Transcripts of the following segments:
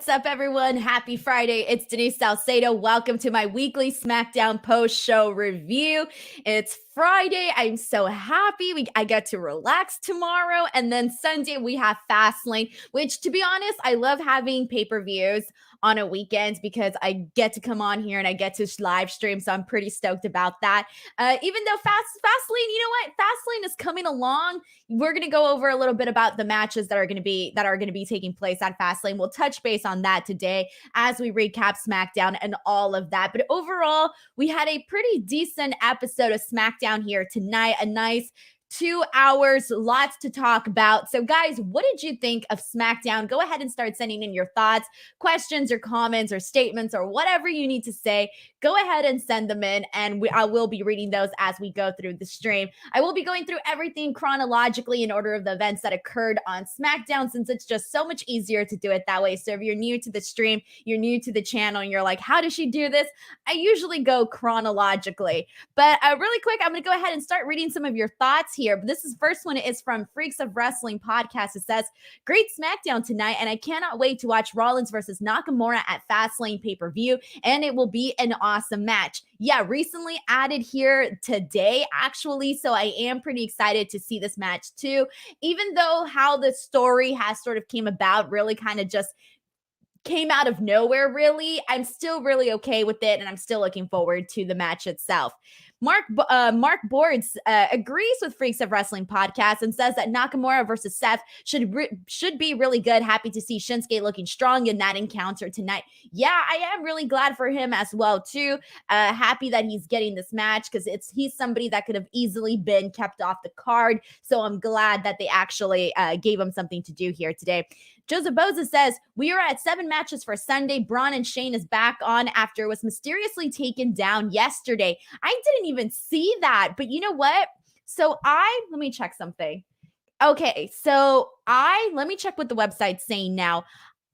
What's up, everyone? Happy Friday. It's Denise Salcedo. Welcome to my weekly SmackDown post-show review. It's Friday. I'm so happy. I get to relax tomorrow. And then Sunday, we have Fastlane, which, to be honest, I love having pay-per-views on a weekend because I get to come on here and I get to live stream. So I'm pretty stoked about that. Even though Fastlane, you know what? Fastlane is coming along. We're going to go over a little bit about the matches that are going to be taking place at Fastlane. We'll touch base on that today as we recap SmackDown and all of that. But overall, we had a pretty decent episode of SmackDown here tonight. A nice 2 hours, lots to talk about. So guys, what did you think of SmackDown? Go ahead and start sending in your thoughts, questions, or comments, or statements, or whatever you need to say. Go ahead and send them in, and I will be reading those as we go through the stream. I will be going through everything chronologically in order of the events that occurred on SmackDown, since it's just so much easier to do it that way. So if you're new to the stream, you're new to the channel, and you're like, how does she do this? I usually go chronologically. But really quick, I'm going to go ahead and start reading some of your thoughts here. But first one is from Freaks of Wrestling Podcast. It says, great SmackDown tonight, and I cannot wait to watch Rollins versus Nakamura at Fastlane pay-per-view, and it will be an awesome match. Yeah, recently added here today, actually, so I am pretty excited to see this match too, even though how the story has sort of came about really kind of just came out of nowhere, really. I'm still really okay with it, and I'm still looking forward to the match itself. Mark Boards agrees with Freaks of Wrestling Podcast and says that Nakamura versus Seth should be really good. Happy to see Shinsuke looking strong in that encounter tonight. Yeah, I am really glad for him as well, too. Happy that he's getting this match because he's somebody that could have easily been kept off the card. So I'm glad that they actually gave him something to do here today. Joseph Boza says, we are at 7 matches for Sunday. Braun and Shane is back on after it was mysteriously taken down yesterday. I didn't even see that, but you know what? So let me check something. Okay, so let me check what the website's saying now.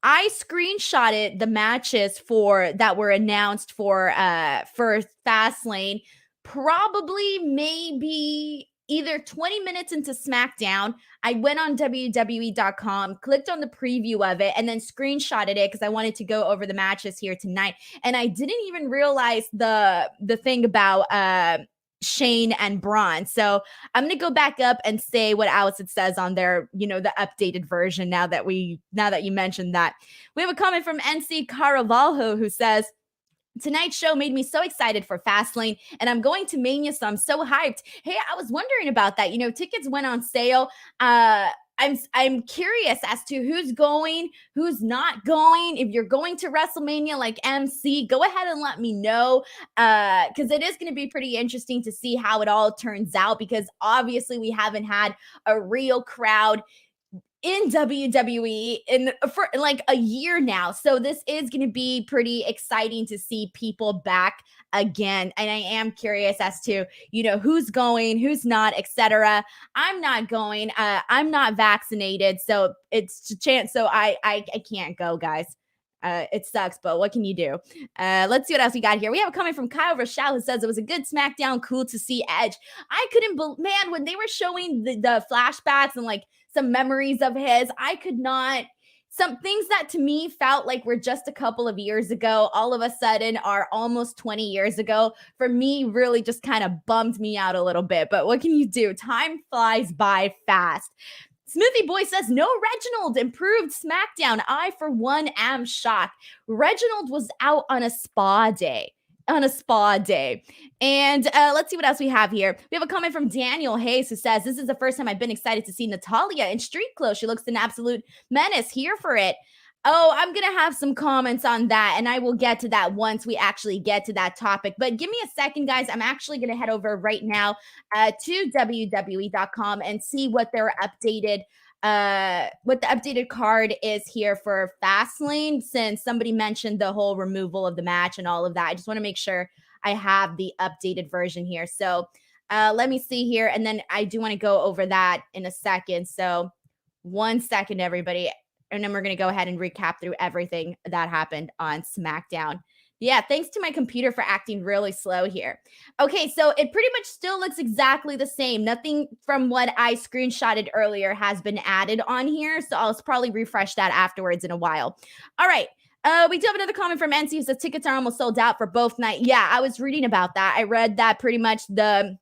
I screenshotted the matches that were announced for Fastlane, probably maybe either 20 minutes into SmackDown. I went on WWE.com, clicked on the preview of it, and then screenshotted it because I wanted to go over the matches here tonight. And I didn't even realize the thing about Shane and Braun. So I'm going to go back up and say what else it says on there, the updated version now that you mentioned that. We have a comment from NC Caravalho who says, tonight's show made me so excited for Fastlane, and I'm going to Mania, so I'm so hyped. Hey, I was wondering about that. Tickets went on sale. I'm curious as to who's going, who's not going. If you're going to WrestleMania like MC, go ahead and let me know, because it is going to be pretty interesting to see how it all turns out, because obviously we haven't had a real crowd in WWE for like a year now. So this is going to be pretty exciting to see people back again. And I am curious as to, who's going, who's not, etc. I'm not going. I'm not vaccinated. So it's a chance. So I can't go, guys. It sucks, but what can you do? Let's see what else we got here. We have a comment from Kyle Rochelle who says it was a good SmackDown. Cool to see Edge. I couldn't believe, man, when they were showing the flashbacks and like some memories of his, I could not. Some things that to me felt like were just a couple of years ago, all of a sudden are almost 20 years ago. For me, really just kind of bummed me out a little bit. But what can you do? Time flies by fast. Smoothie Boy says, no Reginald, improved SmackDown. I, for one, am shocked. Reginald was out on a spa day. And let's see what else we have here. We have a comment from Daniel Hayes who says, this is the first time I've been excited to see Natalya in street clothes. She looks an absolute menace. Here for it. Oh, I'm going to have some comments on that, and I will get to that once we actually get to that topic. But give me a second, guys. I'm actually going to head over right now to WWE.com and see what their updated what the updated card is here for Fastlane, since somebody mentioned the whole removal of the match and all of that. I just want to make sure I have the updated version here. So let me see here, and then I do want to go over that in a second. So 1 second, everybody. And then we're going to go ahead and recap through everything that happened on SmackDown. Yeah, thanks to my computer for acting really slow here. Okay, so it pretty much still looks exactly the same. Nothing from what I screenshotted earlier has been added on here, so I'll probably refresh that afterwards in a while. All right, We do have another comment from NC who says tickets are almost sold out for both nights. Yeah, I was reading about that. I read that pretty much the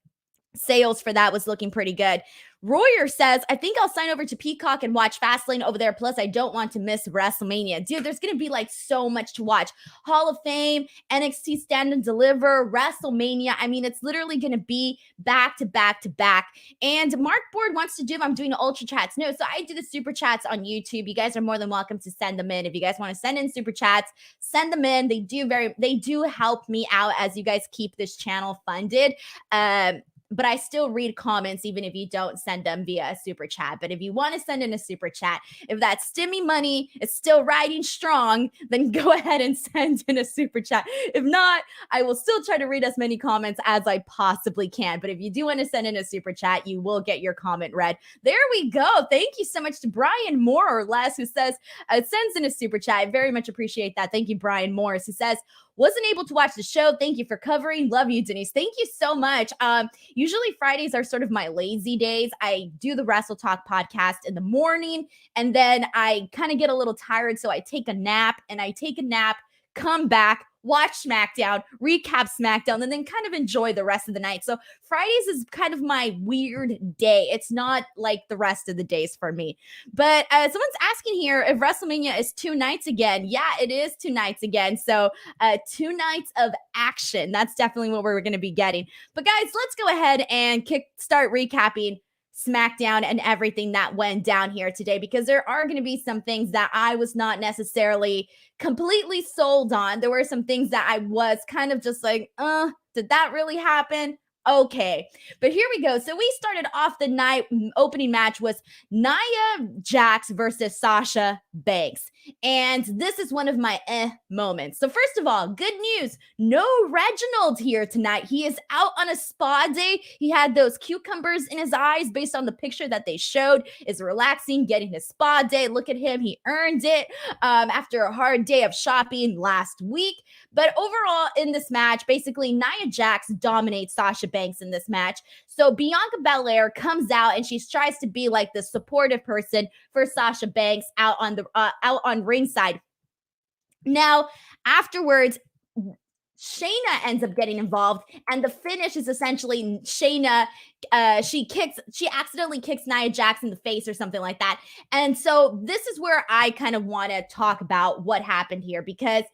sales for that was looking pretty good. Royer says, I think I'll sign over to Peacock and watch Fastlane over there. Plus, I don't want to miss WrestleMania. Dude, there's going to be like so much to watch. Hall of Fame, NXT Stand and Deliver, WrestleMania. I mean, it's literally going to be back to back to back. And Mark Board wants to do, I'm doing Ultra Chats. No, so I do the Super Chats on YouTube. You guys are more than welcome to send them in. If you guys want to send in Super Chats, send them in. They do help me out as you guys keep this channel funded. But I still read comments even if you don't send them via a super chat. But if you want to send in a super chat, if that stimmy money is still riding strong, then go ahead and send in a super chat. If not, I will still try to read as many comments as I possibly can. But if you do want to send in a super chat, you will get your comment read. There we go. Thank you so much to Brian Moore or less, who says, sends in a super chat. I very much appreciate that. Thank you, Brian Morris, who says, wasn't able to watch the show. Thank you for covering. Love you, Denise. Thank you so much. Usually Fridays are sort of my lazy days. I do the Wrestle Talk podcast in the morning, and then I kind of get a little tired, so I take a nap, come back, watch SmackDown, recap SmackDown, and then kind of enjoy the rest of the night. So Fridays is kind of my weird day. It's not like the rest of the days for me. But someone's asking here if WrestleMania is 2 nights again. Yeah, it is 2 nights again. So 2 nights of action. That's definitely what we're going to be getting. But guys, let's go ahead and start recapping SmackDown and everything that went down here today, because there are going to be some things that I was not necessarily completely sold on. There were some things that I was kind of just like, did that really happen? Okay, but here we go. So we started off the night. Opening match was Nia Jax versus Sasha Banks. And this is one of my moments. So first of all, good news. No Reginald here tonight. He is out on a spa day. He had those cucumbers in his eyes based on the picture that they showed. Is relaxing, getting his spa day. Look at him. He earned it after a hard day of shopping last week. But overall in this match, basically Nia Jax dominates Sasha Banks in this match. So Bianca Belair comes out and she tries to be like the supportive person for Sasha Banks out on ringside. Now, afterwards, Shayna ends up getting involved, and the finish is essentially Shayna. She accidentally kicks Nia Jax in the face or something like that. And so this is where I kind of want to talk about what happened here, because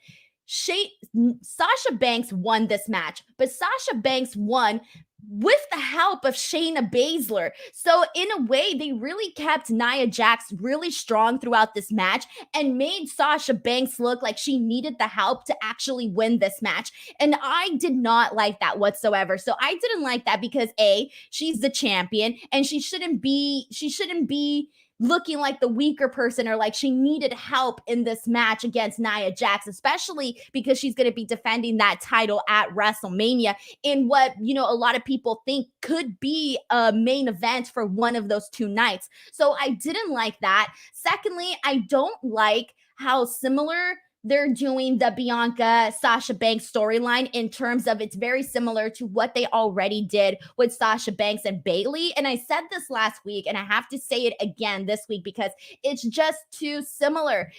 Sasha Banks won this match, but Sasha Banks won with the help of Shayna Baszler. So in a way, they really kept Nia Jax really strong throughout this match and made Sasha Banks look like she needed the help to actually win this match. And I did not like that whatsoever. So I didn't like that because A, she's the champion and she shouldn't be looking like the weaker person or like she needed help in this match against Nia Jax, especially because she's going to be defending that title at WrestleMania in what, a lot of people think could be a main event for one of those 2 nights. So I didn't like that. Secondly, I don't like how similar they're doing the Bianca Sasha Banks storyline in terms of it's very similar to what they already did with Sasha Banks and Bayley. And I said this last week, and I have to say it again this week because it's just too similar.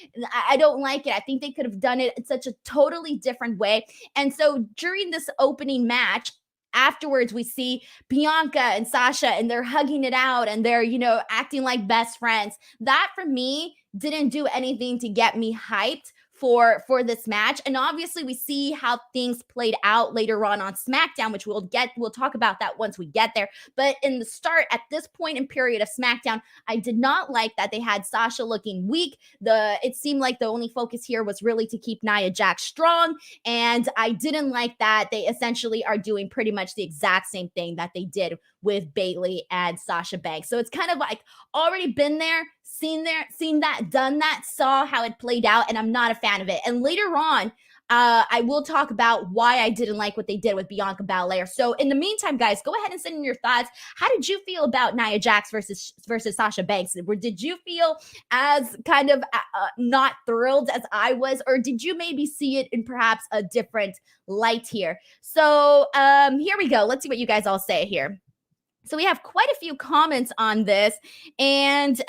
I don't like it. I think they could have done it in such a totally different way. And so during this opening match, afterwards, we see Bianca and Sasha, and they're hugging it out, and they're, acting like best friends. That, for me, didn't do anything to get me hyped for this match. And obviously we see how things played out later on SmackDown, which we'll talk about that once we get there. But in the start, at this point in period of SmackDown, I did not like that they had Sasha looking weak. It seemed like the only focus here was really to keep Nia Jax strong. And I didn't like that they essentially are doing pretty much the exact same thing that they did with Bayley and Sasha Banks. So it's kind of like already been there, seen that, done that, saw how it played out, and I'm not a fan of it. And later on, I will talk about why I didn't like what they did with Bianca Belair. So in the meantime, guys, go ahead and send in your thoughts. How did you feel about Nia Jax versus Sasha Banks? Did you feel as kind of not thrilled as I was, or did you maybe see it in perhaps a different light here? So here we go. Let's see what you guys all say here. So we have quite a few comments on this, and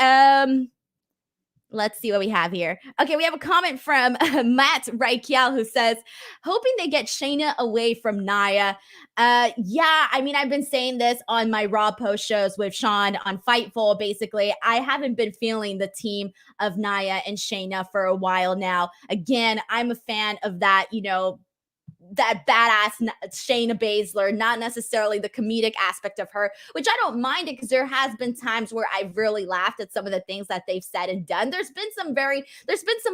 Let's see what we have here. Okay, we have a comment from Matt Reichel who says, hoping they get Shayna away from Nia. Yeah, I mean, I've been saying this on my Raw post shows with Sean on Fightful. Basically, I haven't been feeling the team of Nia and Shayna for a while now. Again, I'm a fan of that, that badass Shayna Baszler, not necessarily the comedic aspect of her, which I don't mind it because there has been times where I've really laughed at some of the things that they've said and done. There's been some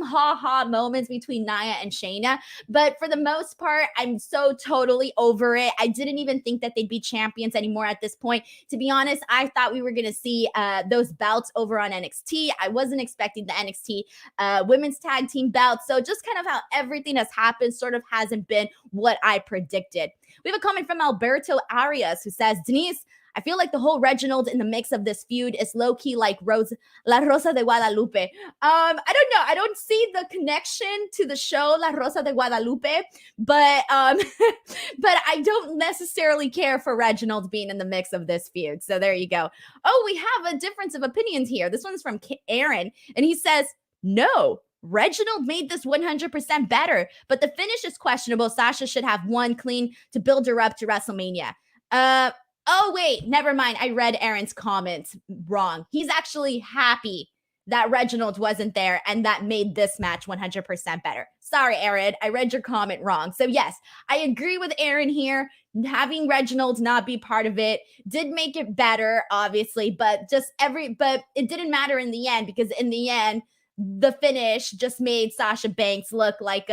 ha-ha moments between Nia and Shayna, but for the most part, I'm so totally over it. I didn't even think that they'd be champions anymore at this point. To be honest, I thought we were going to see those belts over on NXT. I wasn't expecting the NXT women's tag team belts. So just kind of how everything has happened sort of hasn't been what I predicted. We have a comment from Alberto Arias who says, Denise, I feel like the whole Reginald in the mix of this feud is low-key like La Rosa de Guadalupe. I don't know. I don't see the connection to the show La Rosa de Guadalupe, but but I don't necessarily care for Reginald being in the mix of this feud. So there you go. Oh, we have a difference of opinions here. This one's from Aaron, and he says, no, Reginald made this 100% better, but the finish is questionable. Sasha should have won clean to build her up to WrestleMania. Oh, wait, never mind. I read Aaron's comments wrong. He's actually happy that Reginald wasn't there, and that made this match 100% better. Sorry, Aaron. I read your comment wrong. So, yes, I agree with Aaron here. Having Reginald not be part of it did make it better, obviously, but it didn't matter in the end, because in the end, the finish just made Sasha Banks look like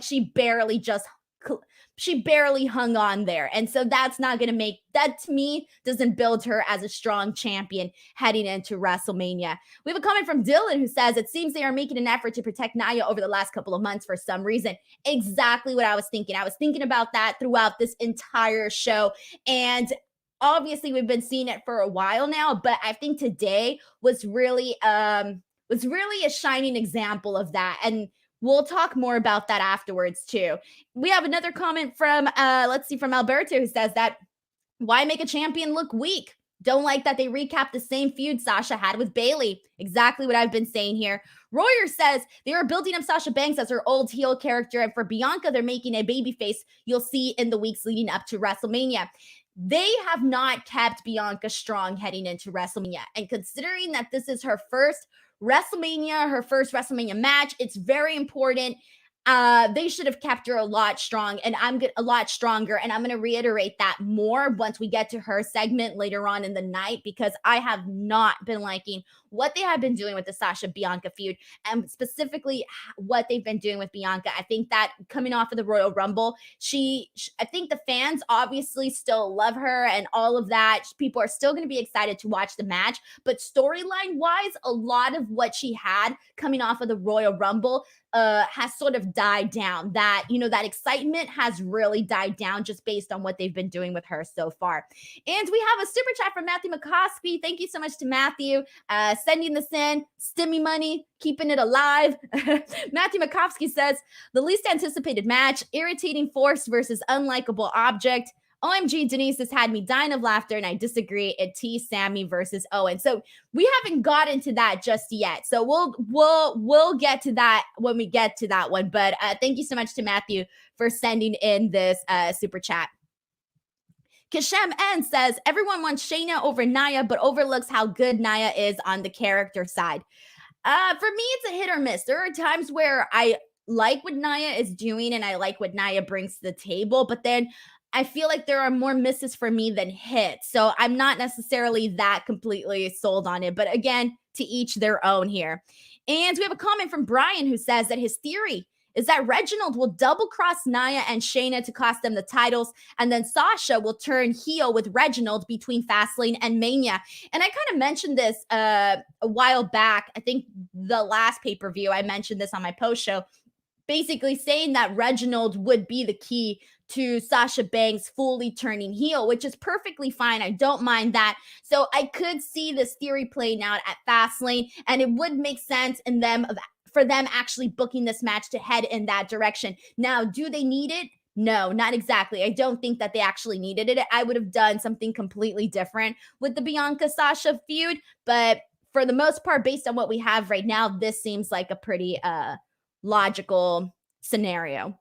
she barely hung on there. And so that's not going to make that, to me, doesn't build her as a strong champion heading into WrestleMania. We have a comment from Dylan who says, it seems they are making an effort to protect Nia over the last couple of months for some reason. Exactly what I was thinking. I was thinking about that throughout this entire show. And obviously we've been seeing it for a while now, but I think today was really a shining example of that. And we'll talk more about that afterwards too. We have another comment from, from Alberto who says that, why make a champion look weak? Don't like that they recap the same feud Sasha had with Bayley. Exactly what I've been saying here. Royer says they are building up Sasha Banks as her old heel character, and for Bianca, they're making a babyface you'll see in the weeks leading up to WrestleMania. They have not kept Bianca strong heading into WrestleMania, and considering that this is her first WrestleMania match, it's very important. They should have kept her a lot stronger, and I'm going to reiterate that more once we get to her segment later on in the night, because I have not been liking what they have been doing with the Sasha Bianca feud, and specifically what they've been doing with Bianca. I think that coming off of the Royal Rumble, I think the fans obviously still love her and all of that. People are still going to be excited to watch the match, but storyline wise, a lot of what she had coming off of the Royal Rumble has sort of died down. That excitement has really died down just based on what they've been doing with her so far. And we have a super chat from Matthew McCoskey. Thank you so much to Matthew sending this in. Stimmy money, keeping it alive. Matthew McCoskey says, the least anticipated match, irritating force versus unlikable object. OMG, Denise has had me dying of laughter, and I disagree. It's Sami versus Owens. So we haven't gotten to that just yet. So we'll get to that when we get to that one. But thank you so much to Matthew for sending in this super chat. Kashem N says, everyone wants Shayna over Nia, but overlooks how good Nia is on the character side. For me, it's a hit or miss. There are times where I like what Nia is doing and I like what Nia brings to the table, but then I feel like there are more misses for me than hits. So I'm not necessarily that completely sold on it. But again, to each their own here. And we have a comment from Brian who says that his theory is that Reginald will double cross Nia and Shayna to cost them the titles, and then Sasha will turn heel with Reginald between Fastlane and Mania. And I kind of mentioned this a while back. I think the last pay-per-view, I mentioned this on my post show, basically saying that Reginald would be the key to Sasha Banks fully turning heel, which is perfectly fine. I don't mind that. So I could see this theory playing out at Fastlane, and it would make sense for them actually booking this match to head in that direction. Now, do they need it? No, not exactly. I don't think that they actually needed it. I would have done something completely different with the Bianca-Sasha feud, but for the most part, based on what we have right now, this seems like a pretty logical scenario.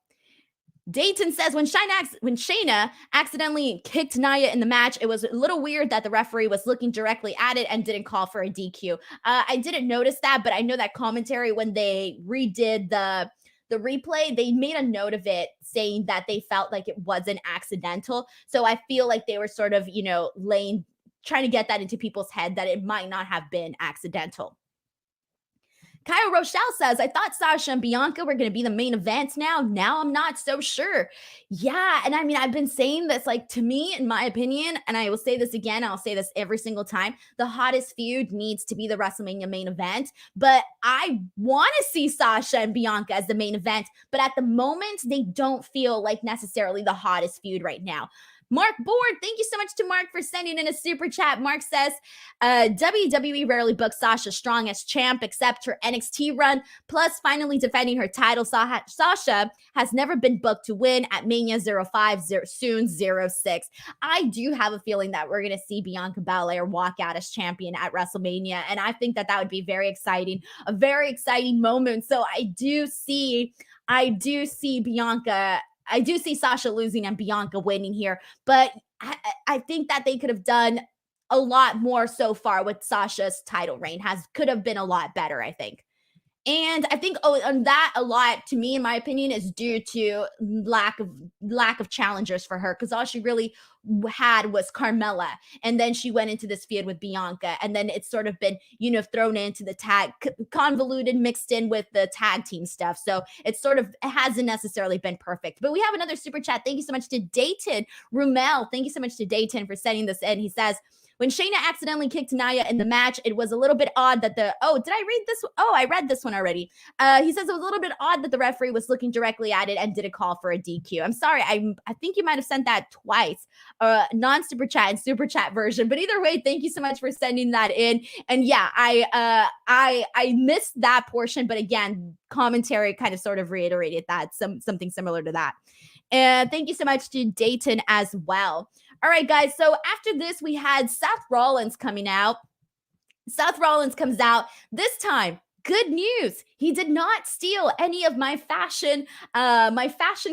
Dayton says when Shayna accidentally kicked Nia in the match, it was a little weird that the referee was looking directly at it and didn't call for a DQ. I didn't notice that, but I know that commentary, when they redid the replay, they made a note of it saying that they felt like it wasn't accidental. So I feel like they were sort of, trying to get that into people's head that it might not have been accidental. Kyle Rochelle says, I thought Sasha and Bianca were going to be the main event now. Now I'm not so sure. Yeah. And I mean, I've been saying this, like, to me, in my opinion, and I will say this again, I'll say this every single time, the hottest feud needs to be the WrestleMania main event. But I want to see Sasha and Bianca as the main event. But at the moment, they don't feel like necessarily the hottest feud right now. Mark Board, thank you so much to Mark for sending in a super chat. Mark says, WWE rarely books Sasha strong as champ except her NXT run, plus finally defending her title. Sasha has never been booked to win at Mania 05, soon 06. I do have a feeling that we're going to see Bianca Belair walk out as champion at WrestleMania, and I think that would be very exciting, a very exciting moment. So I do see Bianca. I do see Sasha losing and Bianca winning here, but I think that they could have done a lot more so far with Sasha's title reign. Could have been a lot better, I think. And I think and that a lot, to me, in my opinion, is due to lack of challengers for her, because all she really had was Carmella, and then she went into this feud with Bianca, and then it's sort of been thrown into the tag, convoluted, mixed in with the tag team stuff. So it hasn't necessarily been perfect. But we have another super chat. Thank you so much to Dayton Rumel. Thank you so much to Dayton for sending this in. He says, when Shayna accidentally kicked Nia in the match, it was a little bit odd that did I read this? Oh, I read this one already. He says it was a little bit odd that the referee was looking directly at it and did a call for a DQ. I'm sorry. I think you might have sent that twice, non-super chat and super chat version. But either way, thank you so much for sending that in. And yeah, I missed that portion. But again, commentary kind of sort of reiterated that, something similar to that. And thank you so much to Dayton as well. All right, guys. So after this, we had Seth Rollins coming out. Seth Rollins comes out this time. Good news. He did not steal any of my fashion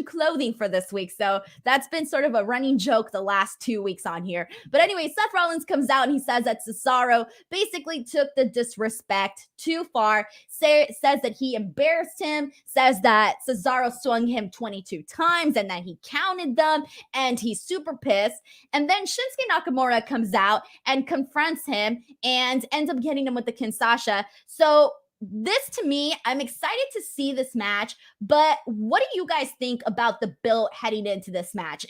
clothing for this week. So that's been sort of a running joke the last 2 weeks on here. But anyway, Seth Rollins comes out and he says that Cesaro basically took the disrespect too far, says that he embarrassed him, says that Cesaro swung him 22 times and that he counted them, and he's super pissed. And then Shinsuke Nakamura comes out and confronts him and ends up getting him with the Kinshasa. So this, to me, I'm excited to see this match, but what do you guys think about the build heading into this match?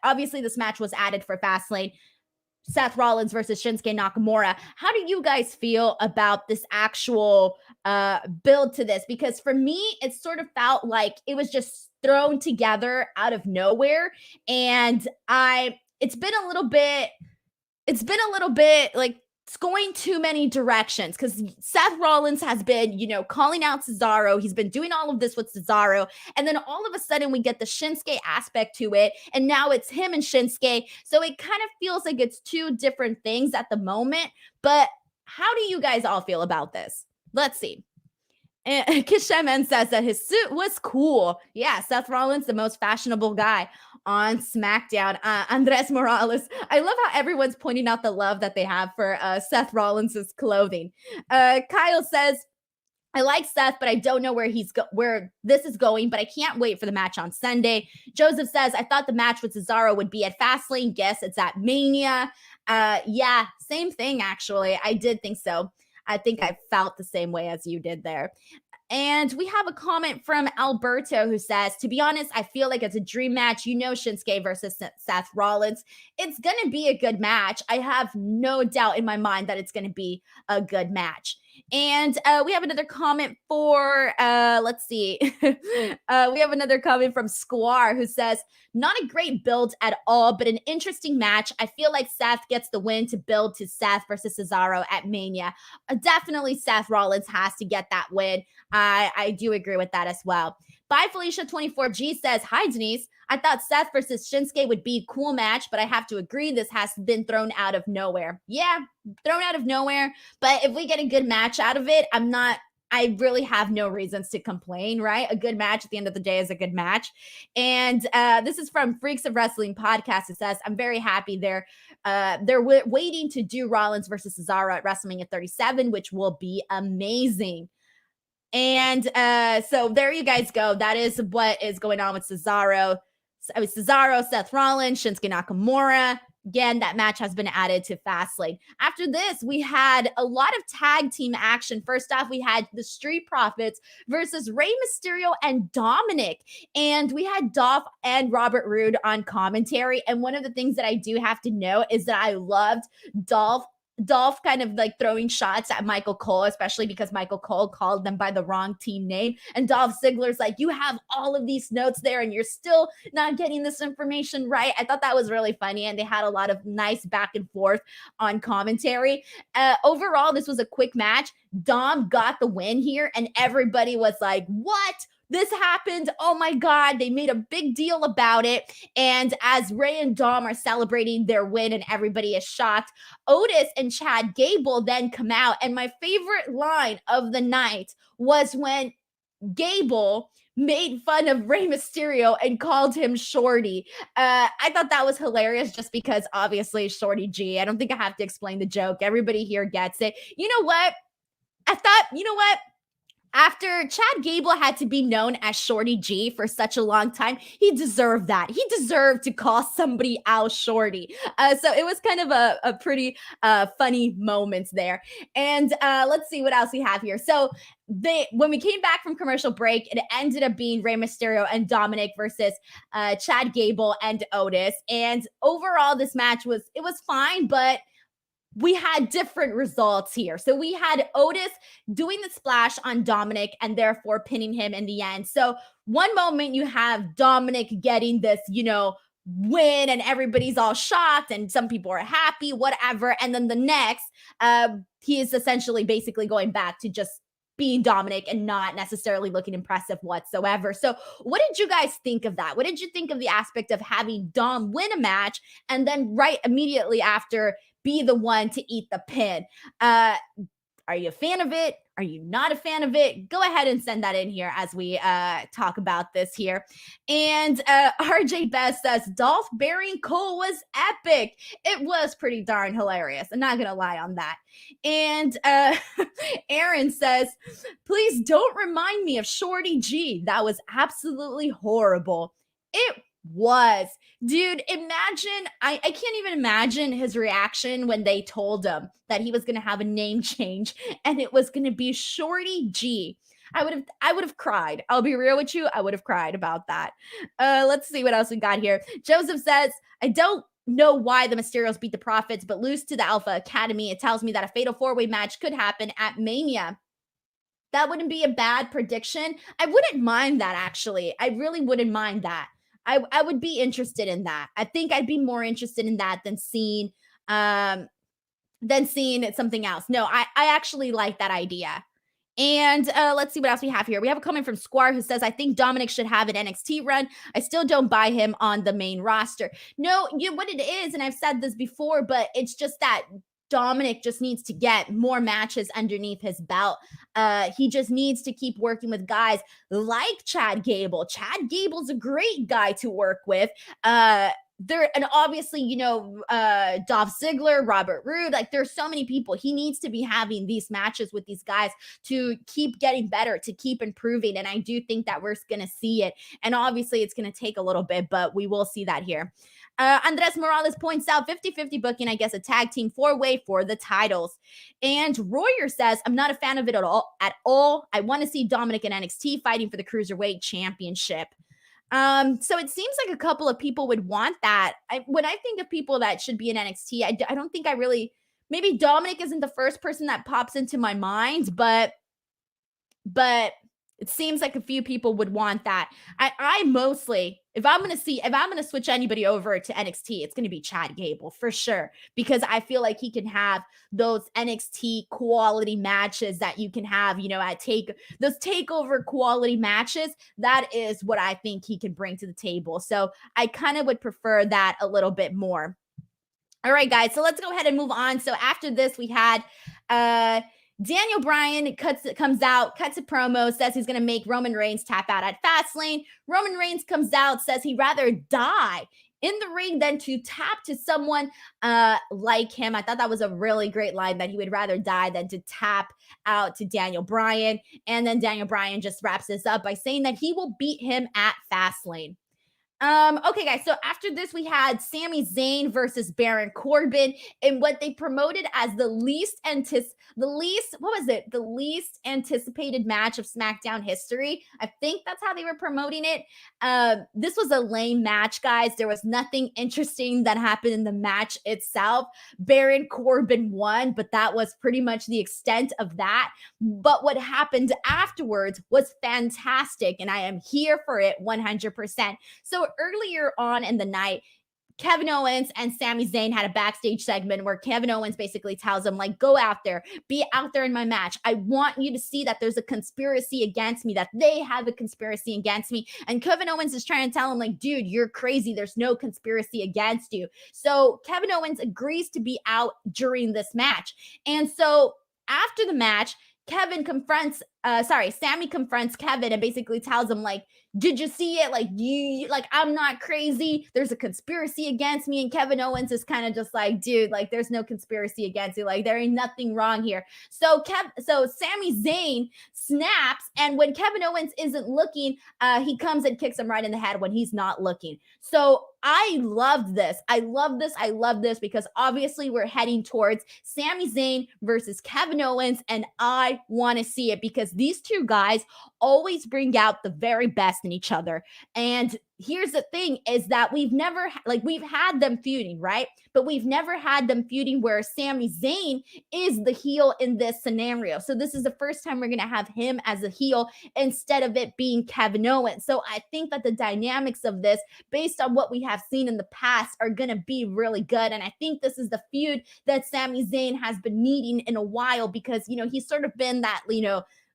Obviously, this match was added for Fastlane, Seth Rollins versus Shinsuke Nakamura. How do you guys feel about this actual build to this? Because for me, it sort of felt like it was just thrown together out of nowhere, and it's been a little bit like it's going too many directions, because Seth Rollins has been, calling out Cesaro. He's been doing all of this with Cesaro. And then all of a sudden we get the Shinsuke aspect to it. And now it's him and Shinsuke. So it kind of feels like it's two different things at the moment. But how do you guys all feel about this? Let's see. And Kishemen says that his suit was cool. Yeah, Seth Rollins, the most fashionable guy on SmackDown. Andres Morales. I love how everyone's pointing out the love that they have for Seth Rollins' clothing. Kyle says, I like Seth, but I don't know where this is going, but I can't wait for the match on Sunday. Joseph says, I thought the match with Cesaro would be at Fastlane. Guess it's at Mania. Yeah, same thing, actually. I did think so. I think I felt the same way as you did there. And we have a comment from Alberto who says, to be honest, I feel like it's a dream match. Shinsuke versus Seth Rollins. It's going to be a good match. I have no doubt in my mind that it's going to be a good match. And we have another comment for, let's see. We have another comment from Squar who says, not a great build at all, but an interesting match. I feel like Seth gets the win to build to Seth versus Cesaro at Mania. Definitely Seth Rollins has to get that win. I do agree with that as well. Bye Felicia 24G says, hi Denise. I thought Seth versus Shinsuke would be a cool match, but I have to agree this has been thrown out of nowhere. Yeah, thrown out of nowhere. But if we get a good match out of it, I really have no reasons to complain, right? A good match at the end of the day is a good match. And this is from Freaks of Wrestling podcast. It says, I'm very happy they're waiting to do Rollins versus Cesaro at WrestleMania 37, which will be amazing. And so there you guys go. That is what is going on with Cesaro. Cesaro, Seth Rollins, Shinsuke Nakamura. Again, that match has been added to Fastlane. After this, we had a lot of tag team action. First off, we had the Street Profits versus Rey Mysterio and Dominic. And we had Dolph and Robert Roode on commentary. And one of the things that I do have to note is that I loved Dolph kind of like throwing shots at Michael Cole, especially because Michael Cole called them by the wrong team name. And Dolph Ziggler's like, you have all of these notes there and you're still not getting this information right. I thought that was really funny. And they had a lot of nice back and forth on commentary. Overall, this was a quick match. Dom got the win here and everybody was like, what? This happened. Oh my God. They made a big deal about it. And as Ray and Dom are celebrating their win and everybody is shocked, Otis and Chad Gable then come out. And my favorite line of the night was when Gable made fun of Rey Mysterio and called him Shorty. I thought that was hilarious just because obviously Shorty G. I don't think I have to explain the joke. Everybody here gets it. You know what? After Chad Gable had to be known as Shorty G for such a long time, he deserved that. He deserved to call somebody else Shorty. So it was kind of a pretty funny moment there. And let's see what else we have here. So when we came back from commercial break, it ended up being Rey Mysterio and Dominic versus Chad Gable and Otis. And overall, this match was fine, but we had different results here. So we had Otis doing the splash on Dominic and therefore pinning him in the end. So one moment you have Dominic getting this, win and everybody's all shocked and some people are happy, whatever. And then the next, he is essentially basically going back to just being Dominic and not necessarily looking impressive whatsoever. So what did you guys think of that? What did you think of the aspect of having Dom win a match and then right immediately after be the one to eat the pin? Are you a fan of it? Are you not a fan of it? Go ahead and send that in here as we talk about this here. And RJ Best says, Dolph burying Cole was epic. It was pretty darn hilarious. I'm not going to lie on that. And Aaron says, please don't remind me of Shorty G. That was absolutely horrible. It was. Dude, imagine, I can't even imagine his reaction when they told him that he was going to have a name change and it was going to be Shorty G. I would have cried. I'll be real with you. I would have cried about that. Let's see what else we got here. Joseph says, I don't know why the Mysterios beat the Profits, but lose to the Alpha Academy. It tells me that a fatal four-way match could happen at Mania. That wouldn't be a bad prediction. I wouldn't mind that, actually. I really wouldn't mind that. I would be interested in that. I think I'd be more interested in that than seeing something else. No, I actually like that idea. And let's see what else we have here. We have a comment from Squire who says, I think Dominic should have an NXT run. I still don't buy him on the main roster. No, what it is, and I've said this before, but it's just that Dominic just needs to get more matches underneath his belt. He just needs to keep working with guys like Chad Gable. Chad Gable's a great guy to work with. And obviously, Dolph Ziggler, Robert Roode, like there's so many people. He needs to be having these matches with these guys to keep getting better, to keep improving. And I do think that we're going to see it. And obviously it's going to take a little bit, but we will see that here. Andres Morales points out 50-50 booking, I guess, a tag team four-way for the titles. And Royer says, I'm not a fan of it at all. I want to see Dominic and NXT fighting for the Cruiserweight Championship. So it seems like a couple of people would want that. When I think of people that should be in NXT, I don't think maybe Dominic isn't the first person that pops into my mind, but It seems like a few people would want that. I mostly, if I'm gonna switch anybody over to NXT, it's gonna be Chad Gable for sure, because I feel like he can have those NXT quality matches that you can have, at those takeover quality matches. That is what I think he can bring to the table. So I kind of would prefer that a little bit more. All right, guys. So let's go ahead and move on. So after this, we had Daniel Bryan comes out, cuts a promo, says he's going to make Roman Reigns tap out at Fastlane. Roman Reigns comes out, says he'd rather die in the ring than to tap to someone like him. I thought that was a really great line, that he would rather die than to tap out to Daniel Bryan. And then Daniel Bryan just wraps this up by saying that he will beat him at Fastlane. Okay, guys. So after this, we had Sami Zayn versus Baron Corbin, and what they promoted as the least anticipated match of SmackDown history. I think that's how they were promoting it. This was a lame match, guys. There was nothing interesting that happened in the match itself. Baron Corbin won, but that was pretty much the extent of that. But what happened afterwards was fantastic, and I am here for it 100%. So earlier on in the night, Kevin Owens and Sami Zayn had a backstage segment where Kevin Owens basically tells him, like, go out there, be out there in my match. I want you to see that there's a conspiracy against me, that they have a conspiracy against me. And Kevin Owens is trying to tell him, like, dude, you're crazy. There's no conspiracy against you. So Kevin Owens agrees to be out during this match. And so after the match, Sami confronts Kevin and basically tells him, like, did you see it? Like, I'm not crazy. There's a conspiracy against me. And Kevin Owens is kind of just like, dude, like, there's no conspiracy against you. Like, there ain't nothing wrong here. So Sami Zayn snaps. And when Kevin Owens isn't looking, he comes and kicks him right in the head when he's not looking. So I loved this. I love this because obviously we're heading towards Sami Zayn versus Kevin Owens. And I want to see it because these two guys always bring out the very best in each other. And here's the thing is that we've had them feuding, right? But we've never had them feuding where Sami Zayn is the heel in this scenario. So this is the first time we're going to have him as a heel instead of it being Kevin Owens. So I think that the dynamics of this, based on what we have seen in the past, are going to be really good. And I think this is the feud that Sami Zayn has been needing in a while because, he's sort of been that,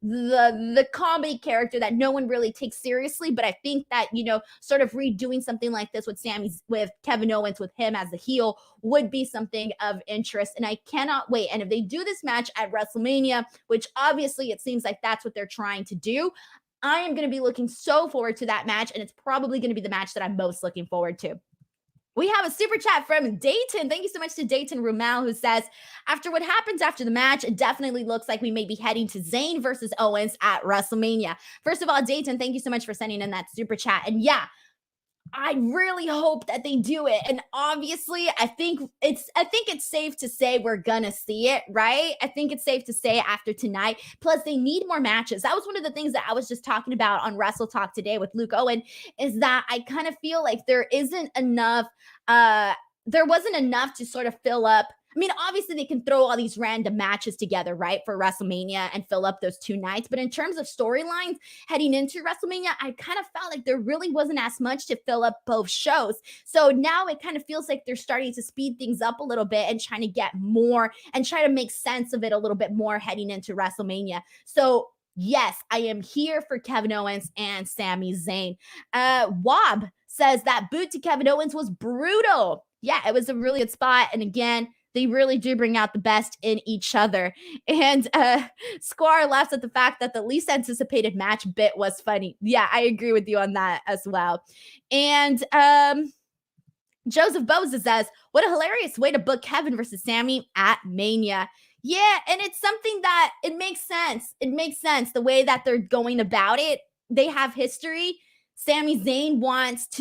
the comedy character that no one really takes seriously. But I think that, sort of redoing something like this with Kevin Owens, with him as the heel, would be something of interest. And I cannot wait. And if they do this match at WrestleMania, which obviously it seems like that's what they're trying to do, I am going to be looking so forward to that match. And it's probably going to be the match that I'm most looking forward to. We have a super chat from Dayton. Thank you so much to Dayton Rumel, who says, after what happens after the match, it definitely looks like we may be heading to Zayn versus Owens at WrestleMania. First of all, Dayton, thank you so much for sending in that super chat. And yeah, I really hope that they do it. And obviously, I think it's safe to say we're gonna see it, right? I think it's safe to say after tonight. Plus, they need more matches. That was one of the things that I was just talking about on Wrestle Talk today with Luke Owen, is that I kind of feel like there wasn't enough to sort of fill up. I mean, obviously they can throw all these random matches together, right, for WrestleMania and fill up those 2 nights. But in terms of storylines heading into WrestleMania, I kind of felt like there really wasn't as much to fill up both shows. So now it kind of feels like they're starting to speed things up a little bit and trying to get more and try to make sense of it a little bit more heading into WrestleMania. So yes, I am here for Kevin Owens and Sami Zayn. Wob says that boot to Kevin Owens was brutal. Yeah, it was a really good spot. And again, they really do bring out the best in each other. And Squire laughs at the fact that the least anticipated match bit was funny. Yeah, I agree with you on that as well. And Joseph Boza says, what a hilarious way to book Kevin versus Sami at Mania. Yeah, and it's something that it makes sense. It makes sense the way that they're going about it. They have history. Sami Zayn wants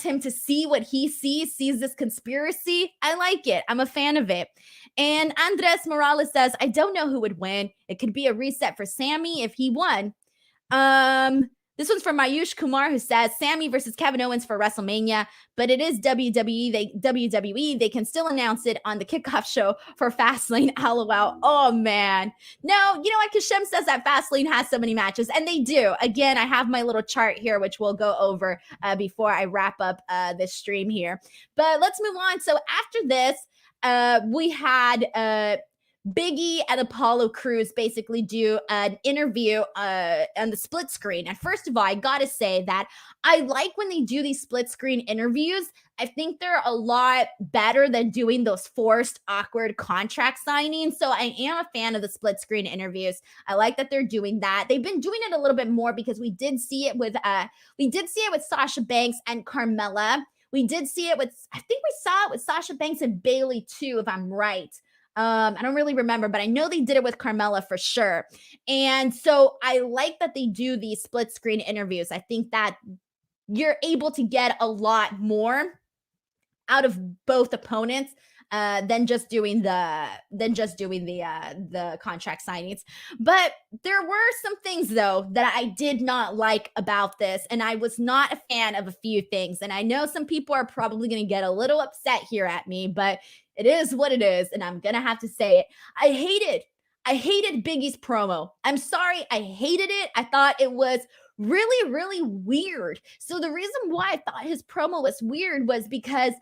him to see what he sees this conspiracy. I like it. I'm a fan of it. And Andres Morales says, I don't know who would win. It could be a reset for Sami if he won. This one's from Mayush Kumar, who says Sami versus Kevin Owens for WrestleMania, but it is WWE. They can still announce it on the kickoff show for Fastlane. LOL. Oh man, no, you know what? Kashem says that Fastlane has so many matches, and they do. Again, I have my little chart here, which we'll go over before I wrap up this stream here. But let's move on. So after this, we had Biggie and Apollo Crews basically do an interview on the split screen. And first of all, I gotta say that I like when they do these split screen interviews. I think they're a lot better than doing those forced, awkward contract signings. So I am a fan of the split screen interviews. I like that they're doing that. They've been doing it a little bit more because we did see it with Sasha Banks and Carmella. We did see it with, I think we saw it with Sasha Banks and Bailey too, if I'm right. I don't really remember, but I know they did it with Carmella for sure. And so I like that they do these split screen interviews. I think that you're able to get a lot more out of both opponents than just doing the contract signings. But there were some things though that I did not like about this, and I was not a fan of a few things. And I know some people are probably going to get a little upset here at me, but it is what it is, and I'm going to have to say it. I hated Biggie's promo. I'm sorry, I hated it. I thought it was really, really weird. So the reason why I thought his promo was weird was because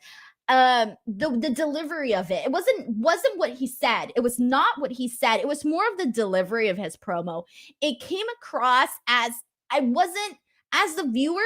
the delivery of it. It wasn't what he said. It was not what he said. It was more of the delivery of his promo. It came across as as the viewer,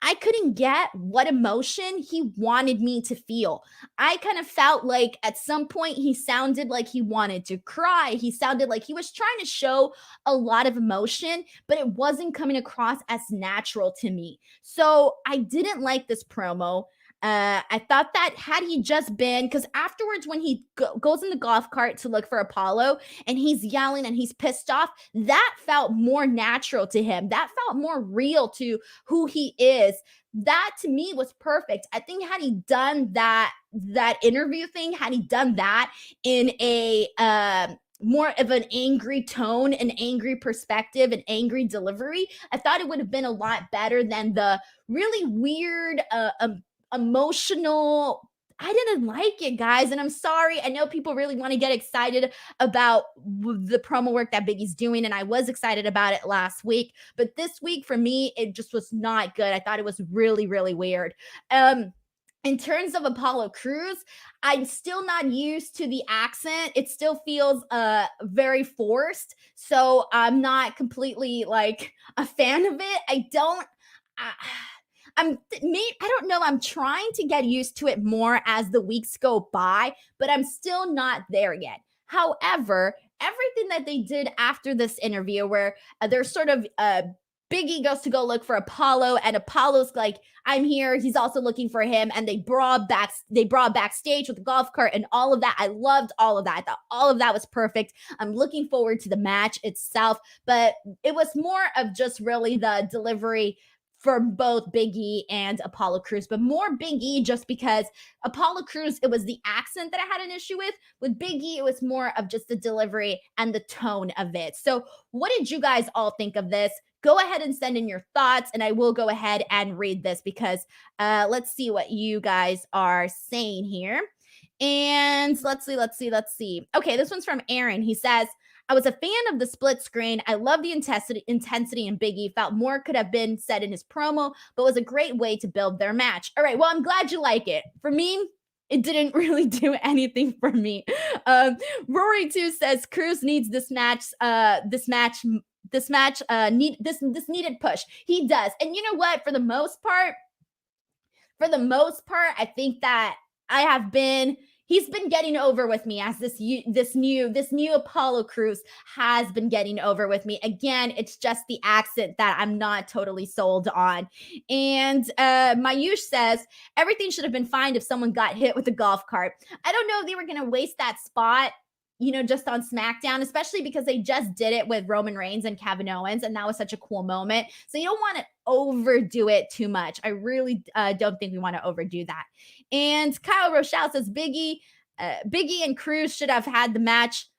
I couldn't get what emotion he wanted me to feel. I kind of felt like at some point he sounded like he wanted to cry. He sounded like he was trying to show a lot of emotion, but it wasn't coming across as natural to me. So I didn't like this promo. I thought that had he just been, because afterwards when he goes in the golf cart to look for Apollo and he's yelling and he's pissed off, that felt more natural to him. That felt more real to who he is. That to me was perfect. I think had he done that interview thing, had he done that in a more of an angry tone, an angry perspective, an angry delivery, I thought it would have been a lot better than the really weird emotional. I didn't like it, guys, and I'm sorry. I know people really want to get excited about the promo work that Biggie's doing, and I was excited about it last week, but this week for me, it just was not good. I thought it was really, really weird. In terms of Apollo Crews, I'm still not used to the accent. It still feels very forced, so I'm not completely like a fan of it. I don't know. I'm trying to get used to it more as the weeks go by, but I'm still not there yet. However, everything that they did after this interview where they're sort of Biggie goes to go look for Apollo, and Apollo's like, I'm here. He's also looking for him. And they brought backstage with the golf cart and all of that. I loved all of that. I thought all of that was perfect. I'm looking forward to the match itself, but it was more of just really the delivery for both Big E and Apollo Crews, but more Big E just because Apollo Crews, it was the accent that I had an issue with. With Big E, it was more of just the delivery and the tone of it. So what did you guys all think of this? Go ahead and send in your thoughts, and I will go ahead and read this because let's see what you guys are saying here. And let's see. Okay, this one's from Aaron. He says, I was a fan of the split screen. I love the intensity in Big E. Felt more could have been said in his promo, but was a great way to build their match. All right, well, I'm glad you like it. For me, it didn't really do anything for me. Rory too says Cruz needs this needed push. He does, and you know what? For the most part, I think that he's been getting over with me as this new Apollo Crews has been getting over with me. Again, it's just the accent that I'm not totally sold on. And Mayush says everything should have been fine if someone got hit with a golf cart. I don't know if they were going to waste that spot, just on SmackDown, especially because they just did it with Roman Reigns and Kevin Owens, and that was such a cool moment. So you don't want to overdo it too much. I really don't think we want to overdo that. And Kyle Rochelle says Biggie and Cruz should have had the match.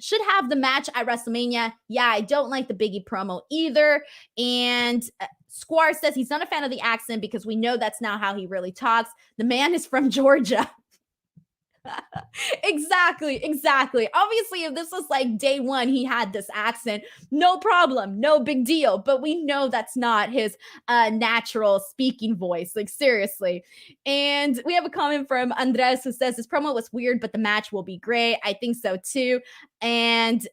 should have the match at WrestleMania. Yeah, I don't like the Biggie promo either. And Squar says he's not a fan of the accent because we know that's not how he really talks. The man is from Georgia. Exactly. Obviously, if this was like day one, he had this accent, no problem, no big deal. But we know that's not his natural speaking voice. Like, seriously. And we have a comment from Andres who says this promo was weird, but the match will be great. I think so too. And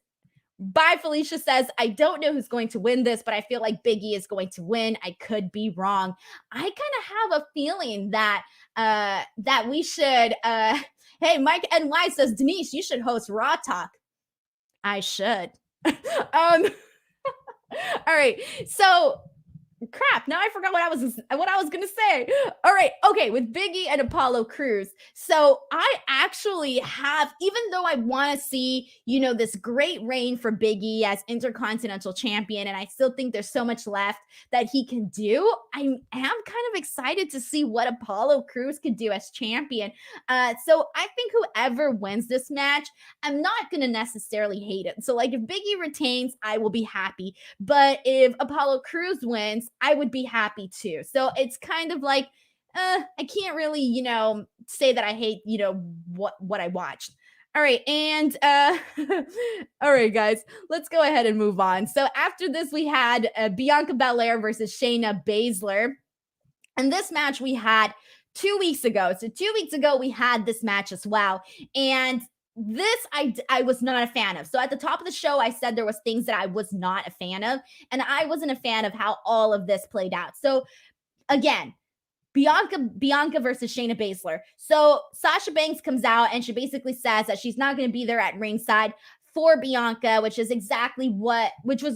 Bye Felicia says, I don't know who's going to win this, but I feel like Biggie is going to win. I could be wrong. I kind of have a feeling that that we should hey, Mike NY says, Denise, you should host Raw Talk. I should. All right. So crap, now I forgot what I was gonna say. All right, okay, with Biggie and Apollo Crews. So I actually have, even though I want to see, this great reign for Biggie as Intercontinental Champion, and I still think there's so much left that he can do, I am kind of excited to see what Apollo Crews could do as champion. So I think whoever wins this match, I'm not gonna necessarily hate it. So like if Biggie retains, I will be happy. But if Apollo Crews wins, I would be happy too. So it's kind of like, I can't really, say that I hate, what I watched. All right. And all right, guys, let's go ahead and move on. So after this, we had Bianca Belair versus Shayna Baszler. And this match we had 2 weeks ago. So 2 weeks ago, we had this match as well. And this I was not a fan of. So at the top of the show, I said there was things that I was not a fan of, and I wasn't a fan of how all of this played out. So again, Bianca versus Shayna Baszler. So Sasha Banks comes out and she basically says that she's not going to be there at ringside for Bianca, which was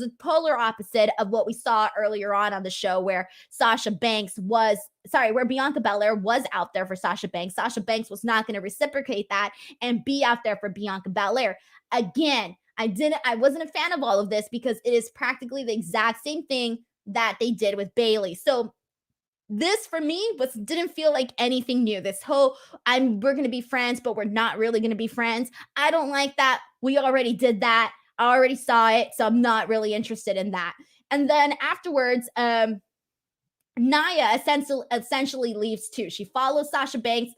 a polar opposite of what we saw earlier on the show where where Bianca Belair was out there for Sasha Banks. Sasha Banks was not going to reciprocate that and be out there for Bianca Belair. Again, I wasn't a fan of all of this because it is practically the exact same thing that they did with Bayley. So this for me didn't feel like anything new. This whole we're gonna be friends, but we're not really gonna be friends. I don't like that. We already did that. I already saw it, so I'm not really interested in that. And then afterwards, Nia essentially leaves too. She follows Sasha Banks,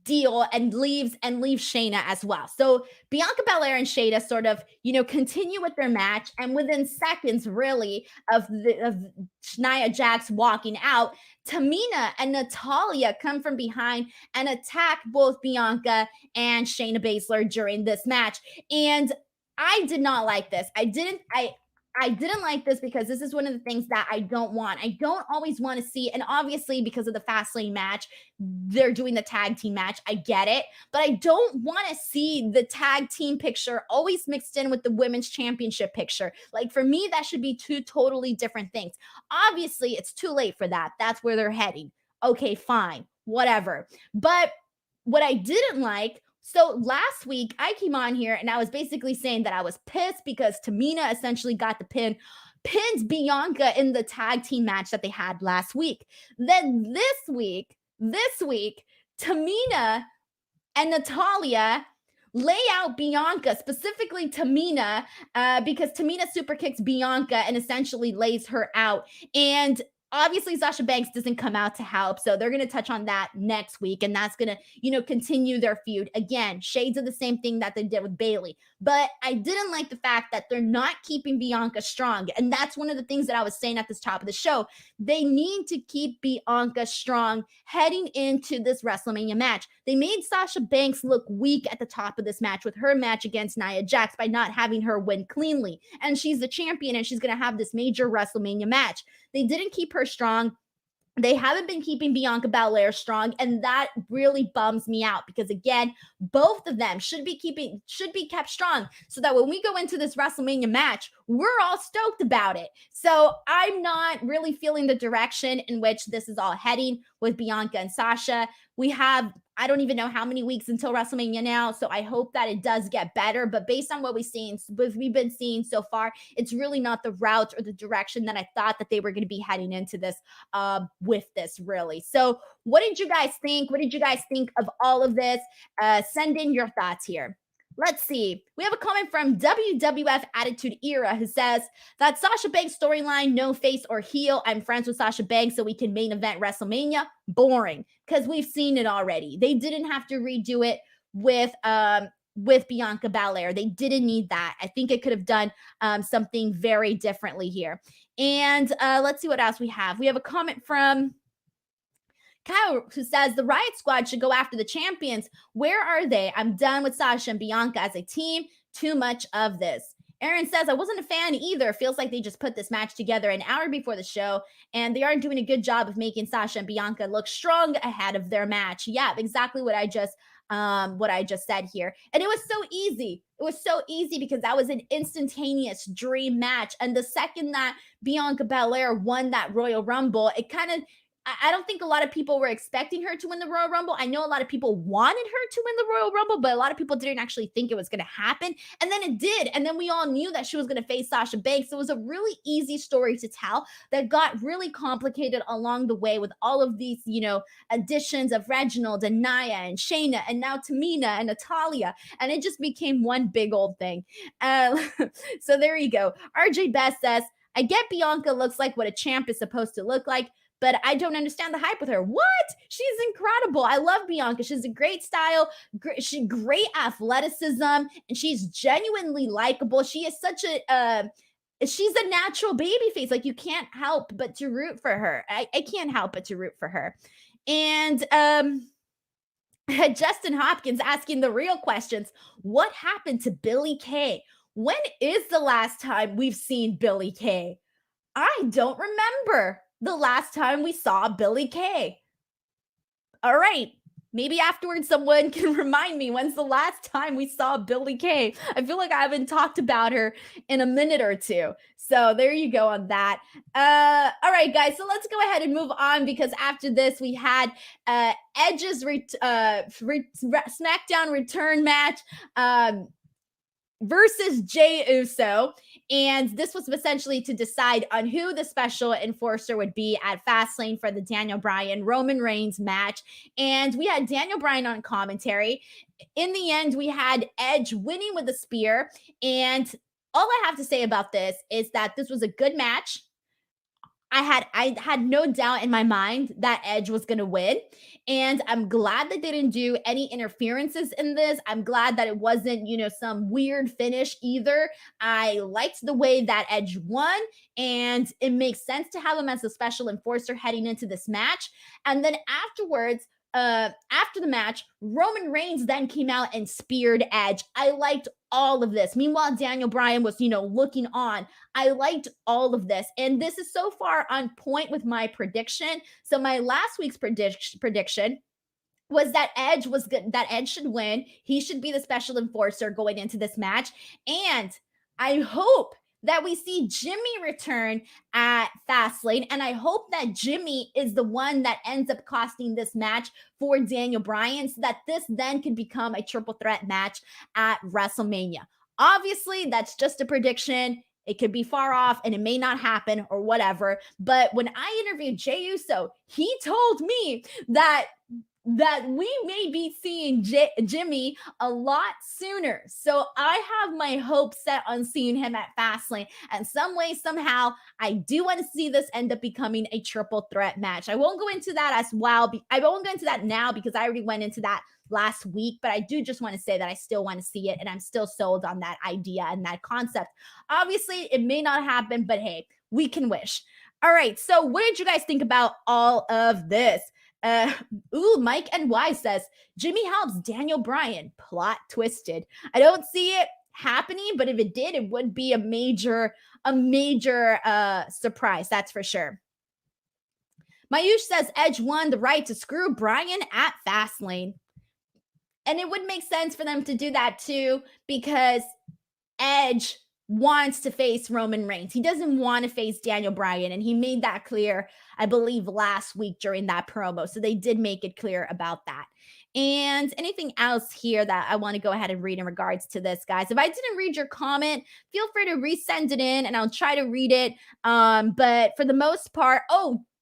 deal and leaves Shayna as well. So Bianca Belair and Shayna sort of, continue with their match. And within seconds, really, of Nia Jax walking out, Tamina and Natalya come from behind and attack both Bianca and Shayna Baszler during this match. And I did not like this. I didn't like this because this is one of the things that I don't want. I don't always want to see, and obviously because of the Fastlane match, they're doing the tag team match. I get it, but I don't want to see the tag team picture always mixed in with the women's championship picture. Like for me, that should be two totally different things. Obviously, it's too late for that. That's where they're heading. Okay, fine, whatever. But what I didn't like, so last week I came on here and I was basically saying that I was pissed because Tamina essentially got the pins Bianca in the tag team match that they had last week. Then this week, Tamina and Natalya lay out Bianca, specifically Tamina, because Tamina super kicks Bianca and essentially lays her out. And obviously Sasha Banks doesn't come out to help, so they're going to touch on that next week, and that's going to, continue their feud. Again, shades of the same thing that they did with Bayley. But I didn't like the fact that they're not keeping Bianca strong, and that's one of the things that I was saying at the top of the show. They need to keep Bianca strong heading into this WrestleMania match. They made Sasha Banks look weak at the top of this match with her match against Nia Jax by not having her win cleanly, and she's the champion, and she's going to have this major WrestleMania match. They didn't keep her strong. They haven't been keeping Bianca Belair strong, and that really bums me out because again, both of them should be kept strong so that when we go into this WrestleMania match, we're all stoked about it. So I'm not really feeling the direction in which this is all heading with Bianca and Sasha. We have, I don't even know how many weeks until WrestleMania now, so I hope that it does get better. But based on what we've been seeing so far, it's really not the route or the direction that I thought that they were going to be heading into this with this, really. So what did you guys think? What did you guys think of all of this? Send in your thoughts here. Let's see. We have a comment from WWF Attitude Era who says that Sasha Banks storyline, no face or heel. I'm friends with Sasha Banks so we can main event WrestleMania. Boring, because we've seen it already. They didn't have to redo it with Bianca Belair. They didn't need that. I think it could have done something very differently here. And let's see what else we have. We have a comment from Kyle, who says the Riot Squad should go after the champions. Where are they? I'm done with Sasha and Bianca as a team. Too much of this. Aaron says, I wasn't a fan either. Feels like they just put this match together an hour before the show, and they aren't doing a good job of making Sasha and Bianca look strong ahead of their match. Yeah, exactly what I just said here. And it was so easy. It was so easy because that was an instantaneous dream match. And the second that Bianca Belair won that Royal Rumble, it kind of, I don't think a lot of people were expecting her to win the Royal Rumble. I know a lot of people wanted her to win the Royal Rumble, but a lot of people didn't actually think it was going to happen. And then it did. And then we all knew that she was going to face Sasha Banks. It was a really easy story to tell that got really complicated along the way with all of these, additions of Reginald and Nia and Shayna and now Tamina and Natalia. And it just became one big old thing. So there you go. RJ Best says, I get Bianca looks like what a champ is supposed to look like, but I don't understand the hype with her. What? She's incredible. I love Bianca. She's a great style, great athleticism, and she's genuinely likable. She is such she's a natural baby face. Like, you can't help but to root for her. I can't help but to root for her. And Justin Hopkins asking the real questions. What happened to Billie Kay? When is the last time we've seen Billie Kay? I don't remember the last time we saw Billie Kay. All right. Maybe afterwards someone can remind me when's the last time we saw Billie Kay. I feel like I haven't talked about her in a minute or two. So there you go on that. All right, guys. So let's go ahead and move on because after this we had Edge's SmackDown return match versus Jey Uso. And this was essentially to decide on who the special enforcer would be at Fastlane for the Daniel Bryan Roman Reigns match. And we had Daniel Bryan on commentary. In the end, we had Edge winning with a spear. And all I have to say about this is that this was a good match. I had no doubt in my mind that Edge was going to win. And I'm glad that they didn't do any interferences in this. I'm glad that it wasn't, some weird finish either. I liked the way that Edge won, and it makes sense to have him as a special enforcer heading into this match. And then afterwards, after the match, Roman Reigns then came out and speared Edge. I liked all of this. Meanwhile, Daniel Bryan was, looking on. I liked all of this. And this is so far on point with my prediction. So my last week's prediction was that Edge should win. He should be the special enforcer going into this match. And I hope that we see Jimmy return at Fastlane. And I hope that Jimmy is the one that ends up costing this match for Daniel Bryan so that this then can become a triple threat match at WrestleMania. Obviously, that's just a prediction. It could be far off and it may not happen or whatever. But when I interviewed Jey Uso, he told me that we may be seeing Jimmy a lot sooner. So I have my hopes set on seeing him at Fastlane. And some way, somehow, I do want to see this end up becoming a triple threat match. I won't go into that as well. I won't go into that now because I already went into that last week, but I do just want to say that I still want to see it and I'm still sold on that idea and that concept. Obviously, it may not happen, but hey, we can wish. All right, so what did you guys think about all of this? Mike NY says, Jimmy helps Daniel Bryan. Plot twisted. I don't see it happening, but if it did, it would be a major surprise. That's for sure. Mayush says Edge won the right to screw Bryan at Fastlane. And it would make sense for them to do that too, because Edge wants to face Roman Reigns. He doesn't want to face Daniel Bryan, and he made that clear, I believe, last week during that promo. So they did make it clear about that. And anything else here that I want to go ahead and read in regards to this, guys? If I didn't read your comment, feel free to resend it in, and I'll try to read it. But for the most part,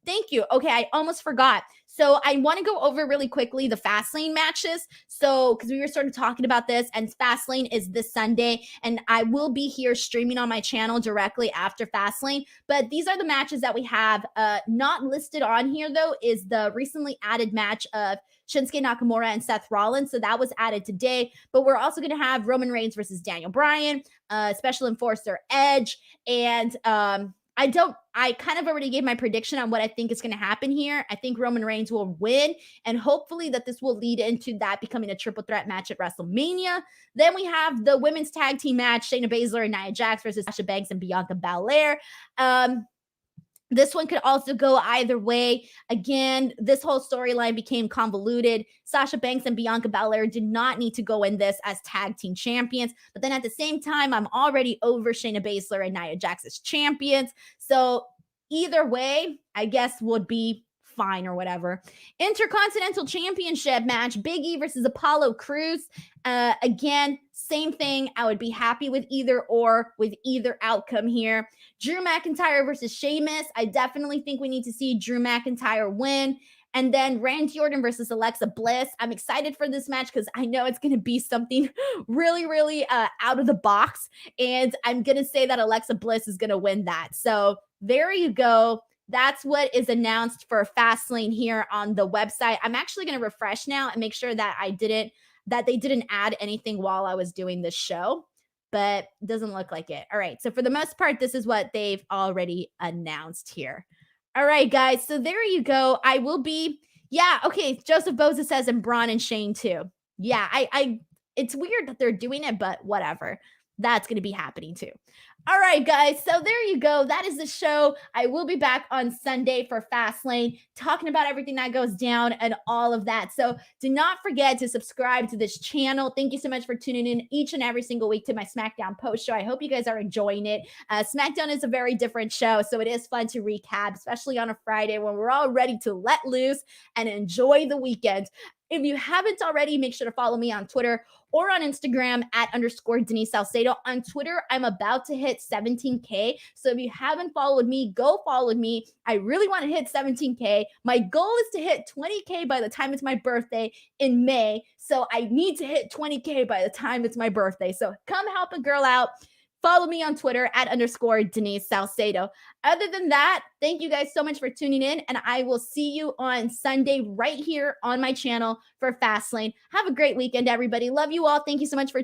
thank you. Okay, I almost forgot. So I want to go over really quickly the Fastlane matches. So because we were sort of talking about this, and Fastlane is this Sunday, and I will be here streaming on my channel directly after Fastlane. But these are the matches that we have. Not listed on here though is the recently added match of Shinsuke Nakamura and Seth Rollins. So that was added today. But we're also going to have Roman Reigns versus Daniel Bryan, Special Enforcer Edge, and I kind of already gave my prediction on what I think is going to happen here. I think Roman Reigns will win, and hopefully that this will lead into that becoming a triple threat match at WrestleMania. Then we have the women's tag team match, Shayna Baszler and Nia Jax versus Sasha Banks and Bianca Belair. This one could also go either way. Again, this whole storyline became convoluted. Sasha Banks and Bianca Belair did not need to go in this as tag team champions. But then at the same time, I'm already over Shayna Baszler and Nia Jax as champions. So either way, I guess would be fine or whatever. Intercontinental Championship match, Big E versus Apollo Crews. Again, same thing. I would be happy with either outcome here. Drew McIntyre versus Sheamus. I definitely think we need to see Drew McIntyre win. And then Randy Orton versus Alexa Bliss. I'm excited for this match because I know it's going to be something really, really out of the box. And I'm going to say that Alexa Bliss is going to win that. So there you go. That's what is announced for Fastlane here on the website. I'm actually going to refresh now and make sure that they didn't add anything while I was doing this show, but it doesn't look like it. All right. So for the most part, this is what they've already announced here. All right, guys. So there you go. I will be, yeah. Okay. Joseph Boza says, and Braun and Shane too. Yeah. It's weird that they're doing it, but whatever. That's going to be happening too. All right, guys. So there you go. That is the show. I will be back on Sunday for Fastlane, talking about everything that goes down and all of that. So do not forget to subscribe to this channel. Thank you so much for tuning in each and every single week to my SmackDown post show. I hope you guys are enjoying it. SmackDown is a very different show, so it is fun to recap, especially on a Friday when we're all ready to let loose and enjoy the weekend. If you haven't already, make sure to follow me on Twitter or on Instagram at _ Denise Salcedo. On Twitter, I'm about to hit 17K. So if you haven't followed me, go follow me. I really want to hit 17K. My goal is to hit 20K by the time it's my birthday in May. So I need to hit 20K by the time it's my birthday. So come help a girl out. Follow me on Twitter at _ Denise Salcedo. Other than that, thank you guys so much for tuning in, and I will see you on Sunday right here on my channel for Fastlane. Have a great weekend, everybody. Love you all. Thank you so much for